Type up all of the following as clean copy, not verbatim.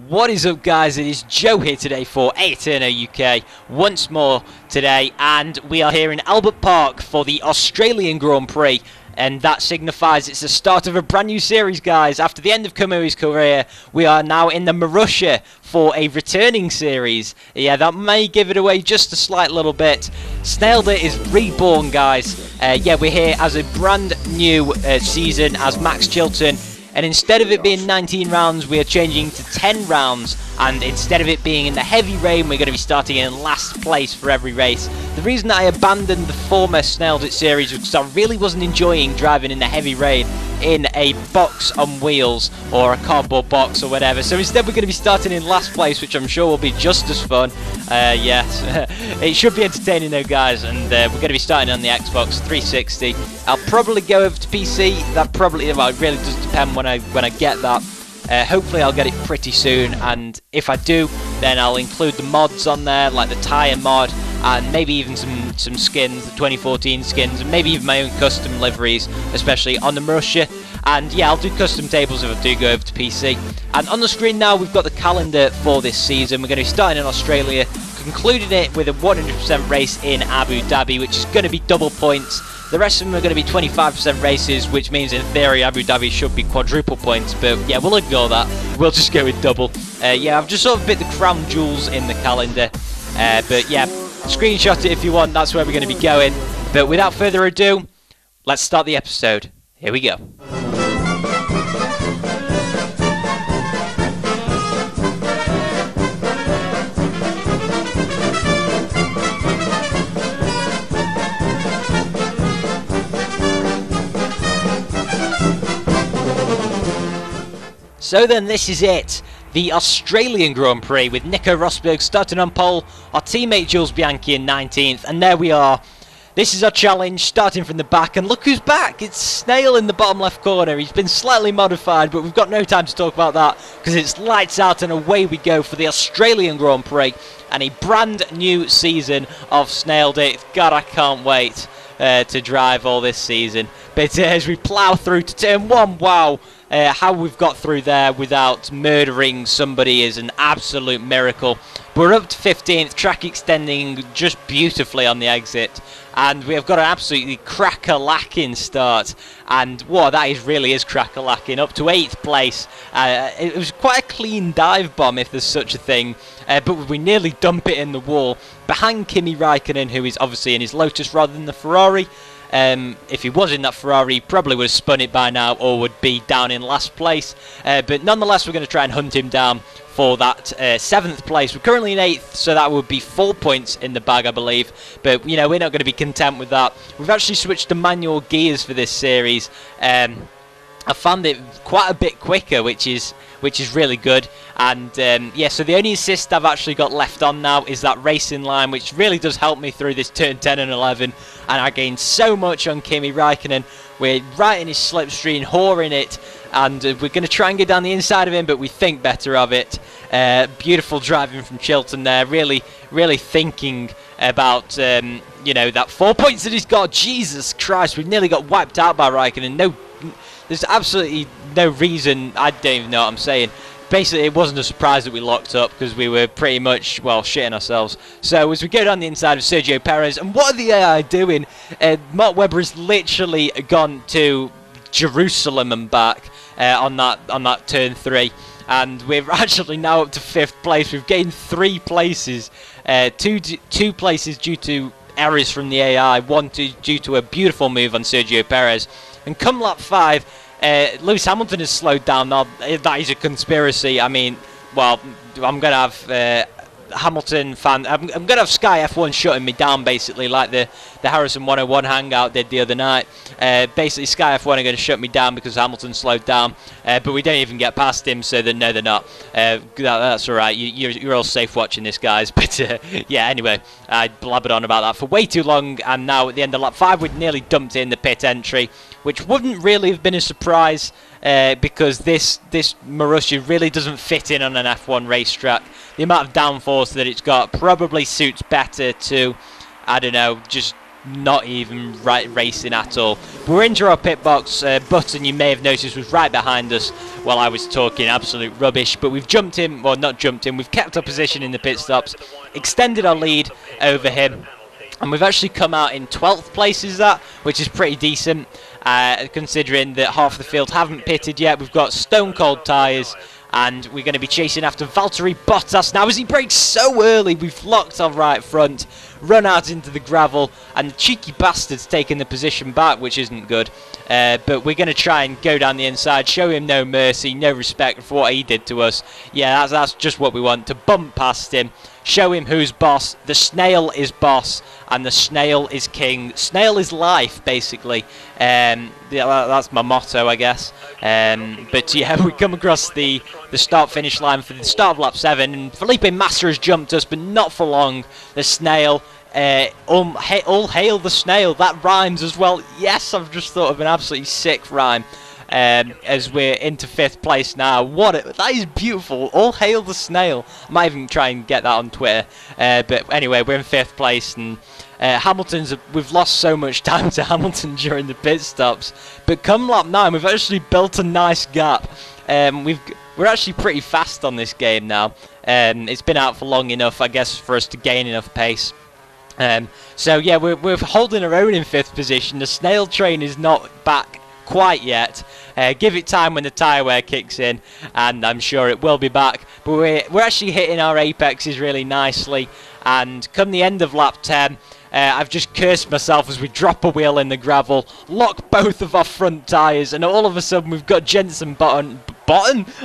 What is up, guys? It is Joe here today for AETERNO UK once more today, and we are here in Albert Park for the Australian Grand Prix, and that signifies it's the start of a brand new series, guys. After the end of Kamui's career, we are now in the Marussia for a returning series. Yeah, that may give it away just a slight little bit. Snailed It is Reborn, guys. Yeah, we're here as a brand new season as Max Chilton. And instead of it being 19 rounds, we are changing to 10 rounds. And instead of it being in the heavy rain, we're going to be starting in last place for every race. The reason that I abandoned the former Snailed It series was because I really wasn't enjoying driving in the heavy rain in a box on wheels or a cardboard box or whatever. So instead we're going to be starting in last place, which I'm sure will be just as fun. Yes, it should be entertaining though, guys. And we're going to be starting on the Xbox 360. I'll probably go over to PC. That probably, well, it really does depend when I get that. Hopefully I'll get it pretty soon, and if I do, then I'll include the mods on there, like the tyre mod, and maybe even some skins, the 2014 skins, and maybe even my own custom liveries, especially on the Marussia. And yeah, I'll do custom tables if I do go over to PC. And on the screen now, we've got the calendar for this season. We're going to be starting in Australia, concluding it with a 100% race in Abu Dhabi, which is going to be double points. The rest of them are going to be 25% races, which means in theory Abu Dhabi should be quadruple points, but yeah, we'll ignore that. We'll just go with double. Yeah, I've just sort of bit the crown jewels in the calendar, but yeah, screenshot it if you want. That's where we're going to be going. But without further ado, let's start the episode. Here we go. So then, this is it, the Australian Grand Prix with Nico Rosberg starting on pole, our teammate Jules Bianchi in 19th, and there we are. This is our challenge, starting from the back, and look who's back, it's Snail in the bottom left corner. He's been slightly modified, but we've got no time to talk about that, because it's lights out and away we go for the Australian Grand Prix, and a brand new season of Snailed It. God, I can't wait to drive all this season. But as we plough through to turn one, wow. How we've got through there without murdering somebody is an absolute miracle. We're up to 15th, track extending just beautifully on the exit, and we have got an absolutely crack-a-lacking start. And wow, that really is crack-a-lacking. Up to 8th place. It was quite a clean dive bomb, if there's such a thing, but we nearly dump it in the wall behind Kimi Raikkonen, who is obviously in his Lotus rather than the Ferrari. If he was in that Ferrari, he probably would have spun it by now or would be down in last place. But nonetheless, we're going to try and hunt him down for that 7th place. We're currently in 8th, so that would be 4 points in the bag, I believe. But, you know, we're not going to be content with that. We've actually switched to manual gears for this series. I found it quite a bit quicker, which is really good. And yeah, so the only assist I've actually got left on now is that racing line, which really does help me through this turn 10 and 11. And I gained so much on Kimi Raikkonen. We're right in his slipstream, whoring it, and we're going to try and get down the inside of him, but we think better of it. Beautiful driving from Chilton there, really thinking about you know, that 4 points that he's got. Jesus Christ, we've nearly got wiped out by Raikkonen. There's absolutely no reason. I don't even know what I'm saying. Basically, it wasn't a surprise that we locked up because we were pretty much, well, shitting ourselves. So as we go down the inside of Sergio Perez, and what are the AI doing? Mark Webber has literally gone to Jerusalem and back on that turn 3. And we're actually now up to 5th place. We've gained 3 places, two places due to errors from the AI, one due to a beautiful move on Sergio Perez. And come lap 5, Lewis Hamilton has slowed down. Now, that is a conspiracy. I mean, well, I'm going to have Hamilton fan. I'm going to have Sky F1 shutting me down, basically, like the Harrison 101 hangout did the other night. Basically, Sky F1 are going to shut me down because Hamilton slowed down, but we don't even get past him, so no, they're not. That's all right. You're all safe watching this, guys. But yeah, anyway, I blabbered on about that for way too long, and now at the end of lap 5, we'd nearly dumped in the pit entry, which wouldn't really have been a surprise because this Marussia really doesn't fit in on an F1 racetrack. The amount of downforce that it's got probably suits better to, I don't know, just not even racing at all. We're into our pit box. Button, you may have noticed, was right behind us while I was talking absolute rubbish, but we've jumped him, well, not jumped him, we've kept our position in the pit stops, extended our lead over him, and we've actually come out in 12th place, which is pretty decent, considering that half of the field haven't pitted yet. We've got stone cold tyres, and we're going to be chasing after Valtteri Bottas now as he brakes so early. We've locked our right front, run out into the gravel, and the cheeky bastard's taken the position back, which isn't good. But we're going to try and go down the inside, show him no mercy, no respect for what he did to us. Yeah, that's just what we want, to bump past him, show him who's boss. The snail is boss, and the snail is king. Snail is life, basically. Yeah, that's my motto, I guess. But yeah, we come across the start-finish line for the start of lap 7, and Felipe Massa has jumped us, but not for long. The snail, all hail the snail. That rhymes as well. Yes, I've just thought of an absolutely sick rhyme. As we're into 5th place now. That is beautiful. All hail the snail. I might even try and get that on Twitter. But anyway, we're in 5th place, and we've lost so much time to Hamilton during the pit stops. But come lap 9, we've actually built a nice gap. We're actually pretty fast on this game now. It's been out for long enough, I guess, for us to gain enough pace. So yeah, we're holding our own in 5th position. The snail train is not back quite yet. Give it time when the tyre wear kicks in, and I'm sure it will be back. But we're actually hitting our apexes really nicely, and come the end of lap 10, I've just cursed myself as we drop a wheel in the gravel, lock both of our front tyres, and all of a sudden we've got Jensen Button?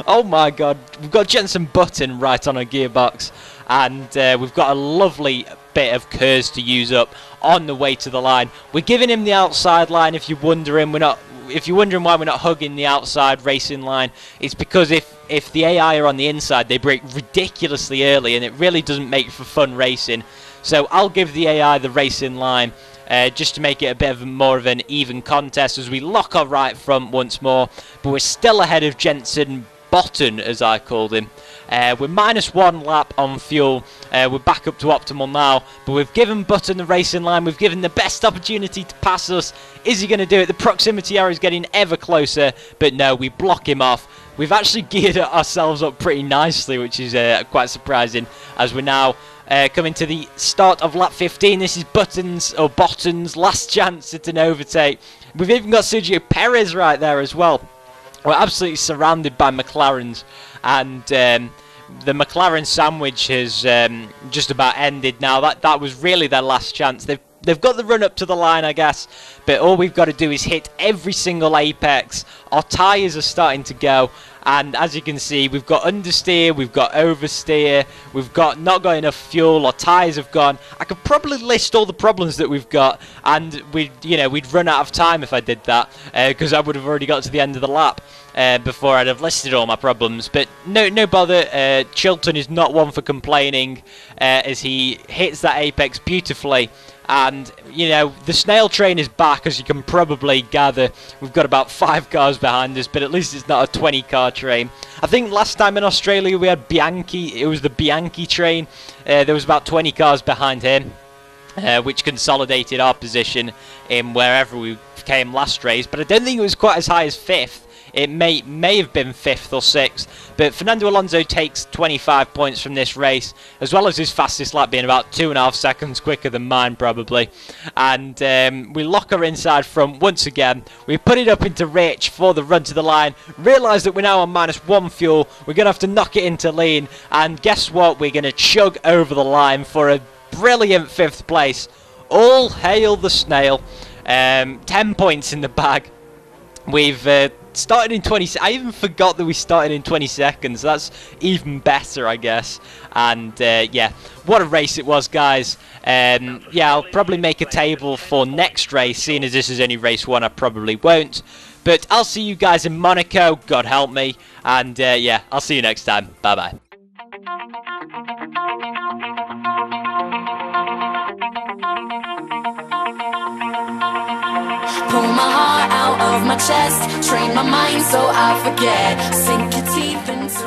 Oh my god, we've got Jensen Button right on our gearbox, and we've got a lovely bit of KERS to use up on the way to the line. We're giving him the outside line. If you're wondering, why we're not hugging the outside racing line, it's because if the AI are on the inside, they brake ridiculously early, and it really doesn't make for fun racing. So I'll give the AI the racing line, just to make it a bit more of an even contest as we lock our right front once more. But we're still ahead of Jensen Button, as I called him. We're -1 lap on fuel. We're back up to optimal now, but we've given Button the racing line. We've given the best opportunity to pass us. Is he going to do it? The proximity arrow is getting ever closer, but no, we block him off. We've actually geared ourselves up pretty nicely, which is quite surprising, as we're now coming to the start of lap 15. This is Botton's last chance at an overtake. We've even got Sergio Perez right there as well. We're absolutely surrounded by McLarens, and the McLaren sandwich has just about ended now. That was really their last chance. They've got the run up to the line, I guess, but all we've got to do is hit every single apex. Our tyres are starting to go, and as you can see, we've got understeer, we've got oversteer, we've not got enough fuel, our tyres have gone. I could probably list all the problems that we've got, and we'd run out of time if I did that, because I would have already got to the end of the lap before I'd have listed all my problems. But no bother. Chilton is not one for complaining, as he hits that apex beautifully. And, the snail train is back, as you can probably gather. We've got about 5 cars behind us, but at least it's not a 20-car train. I think last time in Australia we had Bianchi. It was the Bianchi train. There was about 20 cars behind him, which consolidated our position in wherever we came last race. But I don't think it was quite as high as 5th. It may have been 5th or 6th, but Fernando Alonso takes 25 points from this race, as well as his fastest lap being about 2.5 seconds quicker than mine probably. And we lock our inside front once again. We put it up into Rich for the run to the line, realise that we're now on -1 fuel. We're going to have to knock it into lean, and guess what? We're going to chug over the line for a brilliant 5th place. All hail the snail. 10 points in the bag. We've started in 20. I even forgot that we started in 20 seconds. That's even better, I guess. And yeah, what a race it was, guys. Yeah, I'll probably make a table for next race, seeing as this is only race 1. I probably won't. But I'll see you guys in Monaco. God help me. And yeah, I'll see you next time. Bye bye. Pull my heart out of my chest, train my mind so I forget, sink your teeth into